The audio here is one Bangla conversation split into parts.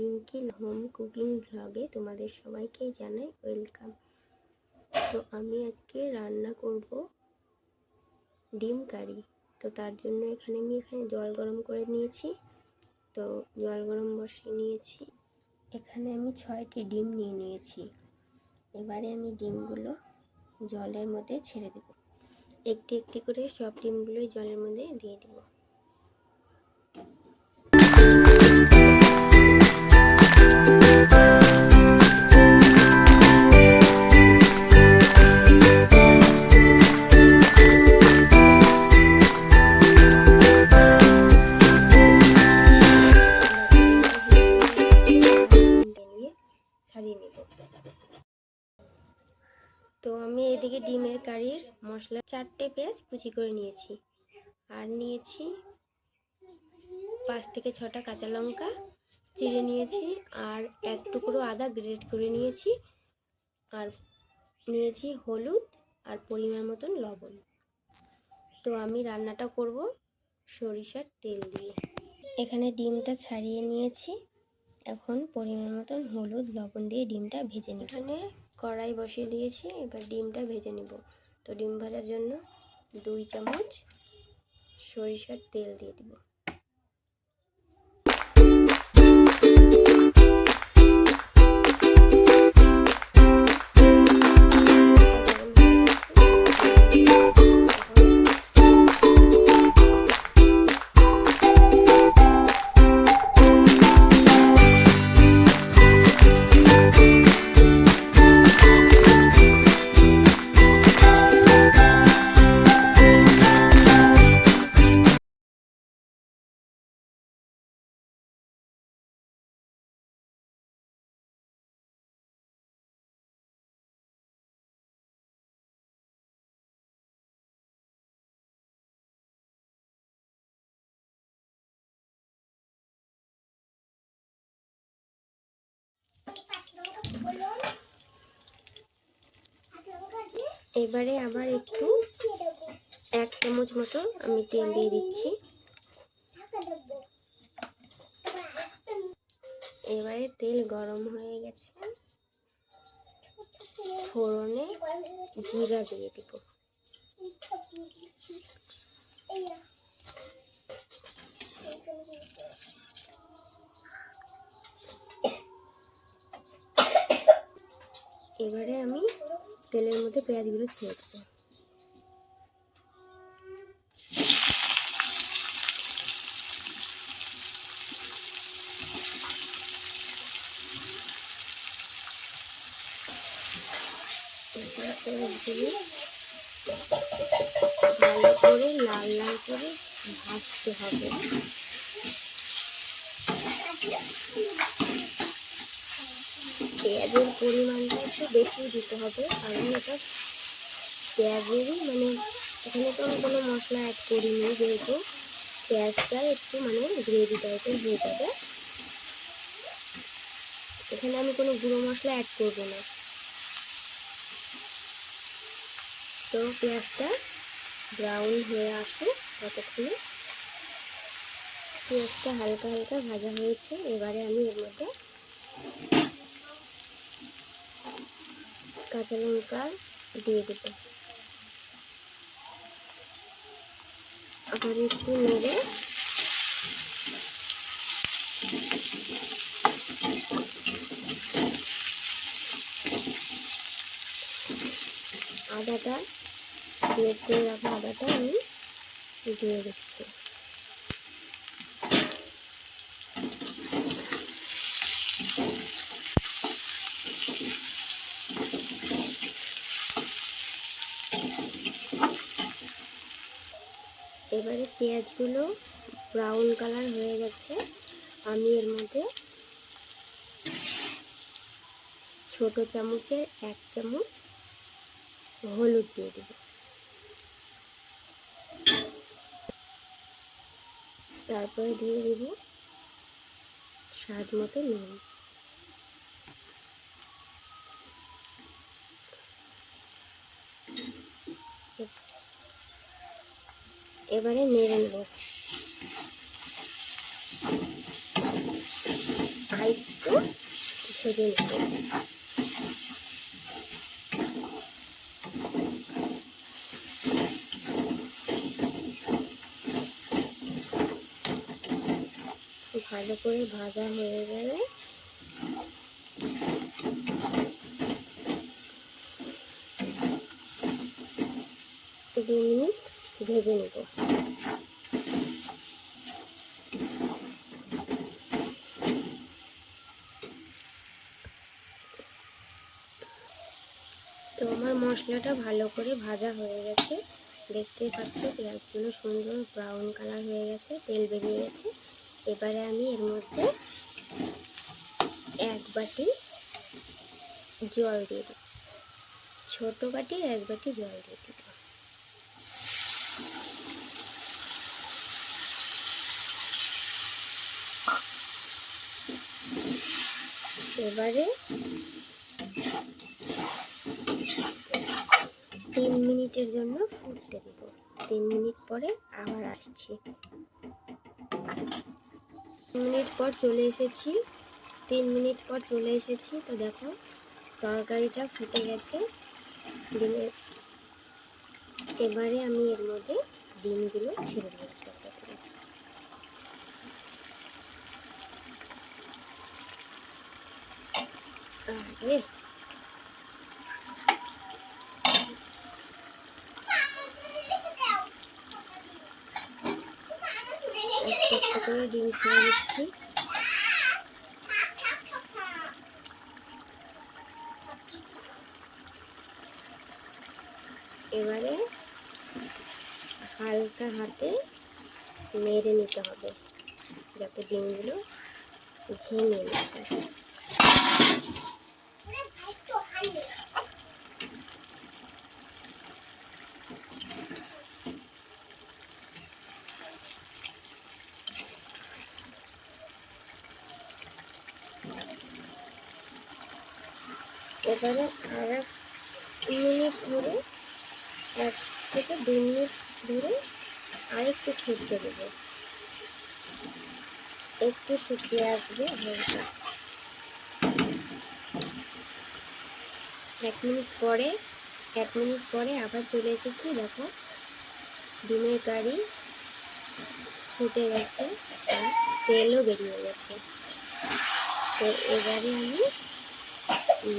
রিঙ্কি হোম কুকিং ব্লগে তোমাদের সবাইকে জানাই ওয়েলকাম। তো আমি আজকে রান্না করব ডিম কারি। তো তার জন্য এখানে জল গরম করে নিয়েছি। তো জল গরম বসিয়ে নিয়েছি। এখানে আমি 6টি ডিম নিয়ে নিয়েছি। এবারে আমি ডিমগুলো জলের মধ্যে ছেড়ে দেব। একটি একটি করে সব ডিমগুলোই জলের মধ্যে দিয়ে দেব। ছাড়িয়ে নেব। তো আমি এদিকে ডিমের কারির মশলা 4টে পেঁয়াজ কুচি করে নিয়েছি, আর নিয়েছি 5 থেকে 6টা কাঁচা লঙ্কা চিড়ে নিয়েছি, আর 1 টুকরো আদা গ্রেট করে নিয়েছি, আর নিয়েছি হলুদ আর পরিমাণ মতন লবণ। তো আমি রান্নাটা করব সরিষার তেল দিয়ে। এখানে ডিমটা ছাড়িয়ে নিয়েছি। এখন পরিমাণ মতন হলুদ লবণ দিয়ে ডিমটা ভেজে নিই। এখানে কড়াই বসিয়ে দিয়েছি, এবার ডিমটা ভেজে নেব। তো ডিম ভাজার জন্য 2 চামচ সরিষার তেল দিয়ে দেব। এবারে আবার একটু 1 চামচ মতো আমি তেল দিয়ে দিচ্ছি। এবারে তেল গরম হয়ে গেছে, ফোড়নে জিরা দিয়ে দিব। এবারে আমি তেলের মধ্যে পেঁয়াজগুলো ছেড়ে দেবো। ভালো করে লাল লাল করে ভাজতে হবে। পেঁয়াজের পরিমাণটা একটু বেশি দিতে হবে, কারণ এটা পেঁয়াজেরই এখানে তো আমি কোনো মশলা অ্যাড করিনি, যেহেতু পেঁয়াজটা একটু গ্রেভি টাইপের হয়ে যাবে। এখানে আমি কোনো গুঁড়ো মশলা অ্যাড করবো না। তো পেঁয়াজটা ব্রাউন হয়ে আসে ততক্ষণে। পেঁয়াজটা হালকা হালকা ভাজা হয়েছে। এবারে আমি এর মধ্যে কাঁচা লঙ্কা দিয়ে দেব। আবার একটু নেড়ে আদাটা গ্রেট করে রাখা আদাটা আমি দিয়ে দিচ্ছি। এবারে পেঁয়াজগুলো ব্রাউন কালার হয়ে গেছে। আমি এর মধ্যে ছোট চামচের 1 চামচ হলুদ দিয়ে দেব। তারপরে দিয়ে দেব স্বাদ মতো নুন। এবারে নেড়ে নেব। একটু ভেজে নেব। ভালো করে ভাজা হয়ে গেলে 2 মিনিট ভেজে নেব। তো আমার মশলাটা ভালো করে ভাজা হয়ে গেছে, দেখতেই পাচ্ছ পেঁয়াজগুলো সুন্দর ব্রাউন কালার হয়ে গেছে, তেল বেরিয়ে গেছে। এবারে আমি এর মধ্যে 1 বাটি জল দিয়ে দেব, ছোট বাটির 1 বাটি জল দিয়ে দেব। এবারে 3 মিনিটের জন্য ফুটতে দেব। 3 মিনিট পরে আবার আসছি। 3 মিনিট পর চলে এসেছি। 3 মিনিট পর চলে এসেছি। তো দেখো তরকারিটা ফুটে গেছে ডিমের। এবারে আমি এর মধ্যে ডিমগুলো ছেড়ে দেব। আরে একটা করে ডিম ছেড়ে দিচ্ছি। এবারে হালকা হাতে নেড়ে নিতে হবে যাতে ডিমগুলো ভেঙে নিতে। এবারে আর 1 মিনিট ধরে, 1 থেকে 2 মিনিট ধরে আরেকটু ফুটতে দেবো, একটু শুকিয়ে আসবে হালকা। 1 মিনিট পরে 1 মিনিট পরে আবার চলে এসেছি। দেখো ডিমের কারি ফুটে গেছে আর তেলও বেরিয়ে গেছে। তো এবারে আমি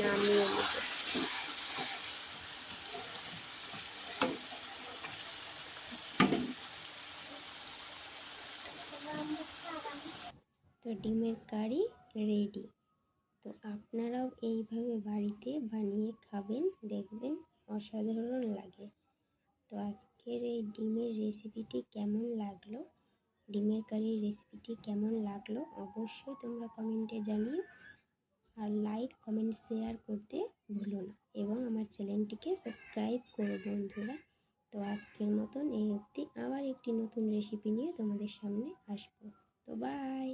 নামিয়ে নেব। তো ডিমের কারি রেডি। তো আপনারাও এইভাবে বাড়িতে বানিয়ে খাবেন, দেখবেন অসাধারণ লাগে। তো আজকের এই ডিমের রেসিপিটি কেমন লাগলো, ডিমের কারির রেসিপিটি কেমন লাগলো অবশ্যই তোমরা কমেন্টে জানিও। আর লাইক কমেন্ট শেয়ার করতে ভুলো না এবং আমার চ্যানেলটিকে সাবস্ক্রাইব করো বন্ধুরা। তো আজকের মতন এই অবধি, আবার একটি নতুন রেসিপি নিয়ে তোমাদের সামনে আসবো। তো বাই।